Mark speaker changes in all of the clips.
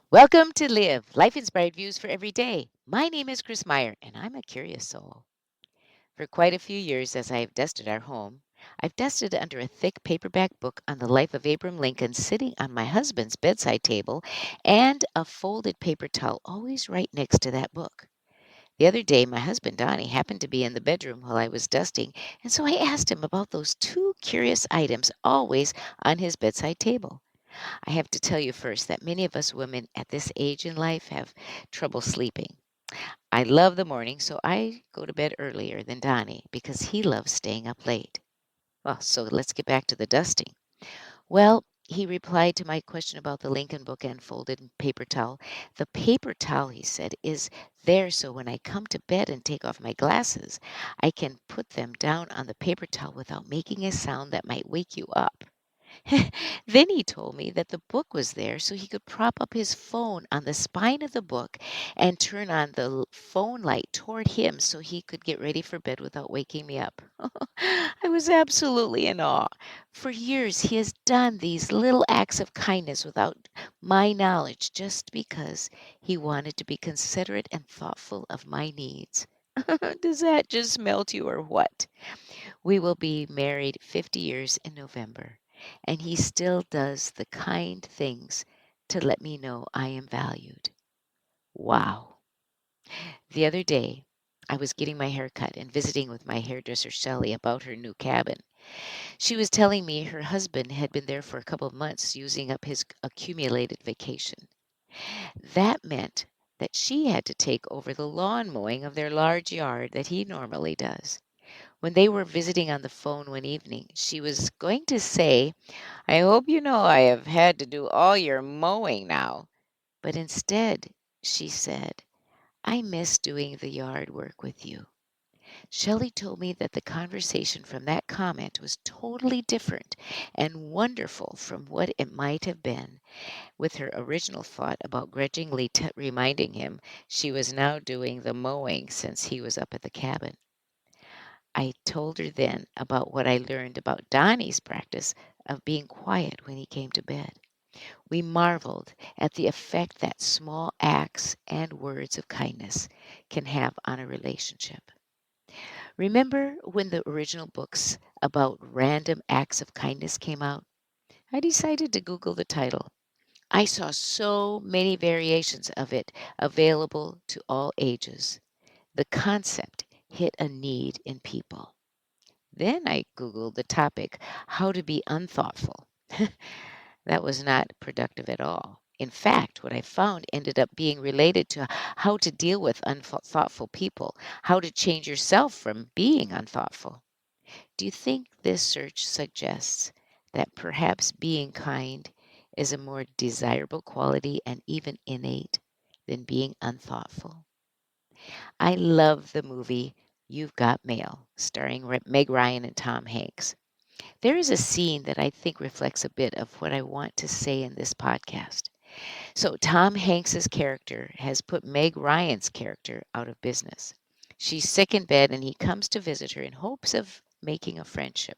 Speaker 1: Welcome to Live, Life Inspired Views for Every Day. My name is Chris Meyer, and I'm a curious soul. For quite a few years, as I've dusted our home, I've dusted under a thick paperback book on the life of Abraham Lincoln sitting on my husband's bedside table and a folded paper towel always right next to that book. The other day, my husband Donnie happened to be in the bedroom while I was dusting, and so I asked him about those two curious items always on his bedside table. I have to tell you first that many of us women at this age in life have trouble sleeping. I love the morning, so I go to bed earlier than Donnie because he loves staying up late. Well, so let's get back to the dusting. Well, he replied to my question about the Lincoln book and folded paper towel. The paper towel, he said, is there so when I come to bed and take off my glasses, I can put them down on the paper towel without making a sound that might wake you up. Then he told me that the book was there so he could prop up his phone on the spine of the book and turn on the phone light toward him so he could get ready for bed without waking me up. I was absolutely in awe. For years, he has done these little acts of kindness without my knowledge just because he wanted to be considerate and thoughtful of my needs. Does that just melt you or what? We will be married 50 years in November, and he still does the kind things to let me know I am valued. Wow. The other day, I was getting my hair cut and visiting with my hairdresser Shelley about her new cabin. She was telling me her husband had been there for a couple of months using up his accumulated vacation. That meant that she had to take over the lawn mowing of their large yard that he normally does. When they were visiting on the phone one evening, she was going to say, I hope you know I have had to do all your mowing now. But instead, she said, I miss doing the yard work with you. Shelley told me that the conversation from that comment was totally different and wonderful from what it might have been with her original thought about grudgingly reminding him she was now doing the mowing since he was up at the cabin. I told her then about what I learned about Donnie's practice of being quiet when he came to bed. We marveled at the effect that small acts and words of kindness can have on a relationship. Remember when the original books about random acts of kindness came out? I decided to Google the title. I saw so many variations of it available to all ages. The concept hit a need in people. Then I Googled the topic, how to be unthoughtful. That was not productive at all. In fact, what I found ended up being related to how to deal with unthoughtful people, how to change yourself from being unthoughtful. Do you think this search suggests that perhaps being kind is a more desirable quality and even innate than being unthoughtful? I love the movie You've Got Mail, starring Meg Ryan and Tom Hanks. There is a scene that I think reflects a bit of what I want to say in this podcast. So, Tom Hanks's character has put Meg Ryan's character out of business. She's sick in bed, and he comes to visit her in hopes of making a friendship.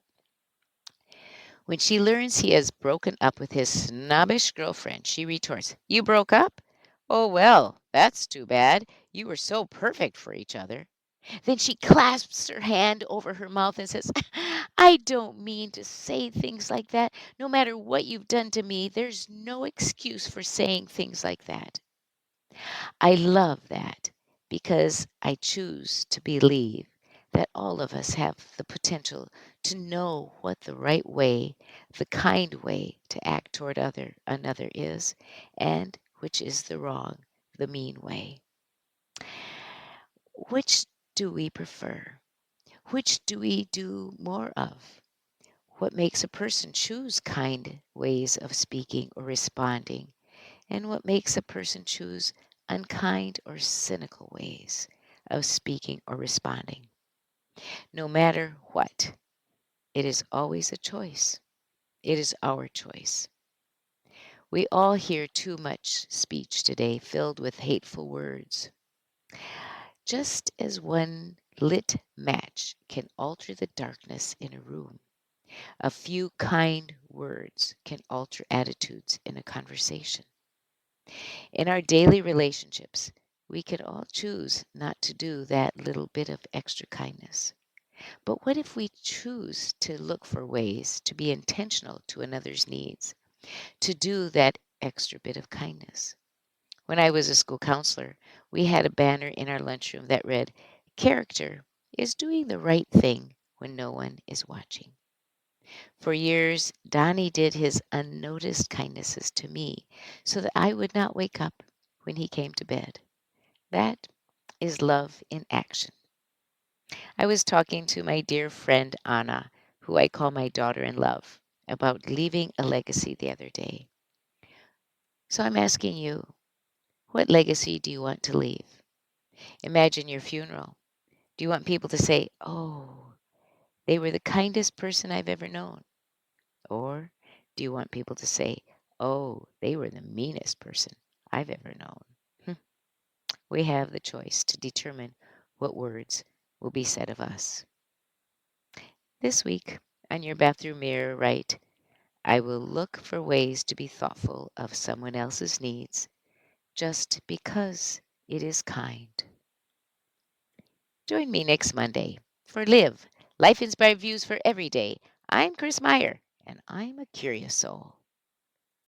Speaker 1: When she learns he has broken up with his snobbish girlfriend, she retorts, You broke up? Oh, well, that's too bad. You were so perfect for each other. Then she clasps her hand over her mouth and says, I don't mean to say things like that. No matter what you've done to me, there's no excuse for saying things like that. I love that because I choose to believe that all of us have the potential to know what the right way, the kind way to act toward another is, and which is the wrong, the mean way. Which do we prefer? Which do we do more of? What makes a person choose kind ways of speaking or responding? And what makes a person choose unkind or cynical ways of speaking or responding? No matter what, it is always a choice. It is our choice. We all hear too much speech today filled with hateful words. Just as one lit match can alter the darkness in a room, a few kind words can alter attitudes in a conversation. In our daily relationships, we could all choose not to do that little bit of extra kindness. But what if we choose to look for ways to be intentional to another's needs, to do that extra bit of kindness? When I was a school counselor, we had a banner in our lunchroom that read, "Character is doing the right thing when no one is watching." For years, Donnie did his unnoticed kindnesses to me so that I would not wake up when he came to bed. That is love in action. I was talking to my dear friend Anna, who I call my daughter in love, about leaving a legacy the other day. So I'm asking you, what legacy do you want to leave? Imagine your funeral. Do you want people to say, "Oh, they were the kindest person I've ever known"? Or do you want people to say, "Oh, they were the meanest person I've ever known"? Hmm. We have the choice to determine what words will be said of us. This week, on your bathroom mirror, write, "I will look for ways to be thoughtful of someone else's needs just because it is kind." Join me next Monday for Live, Life Inspired Views for Every Day. I'm Chris Meyer, and I'm a curious soul.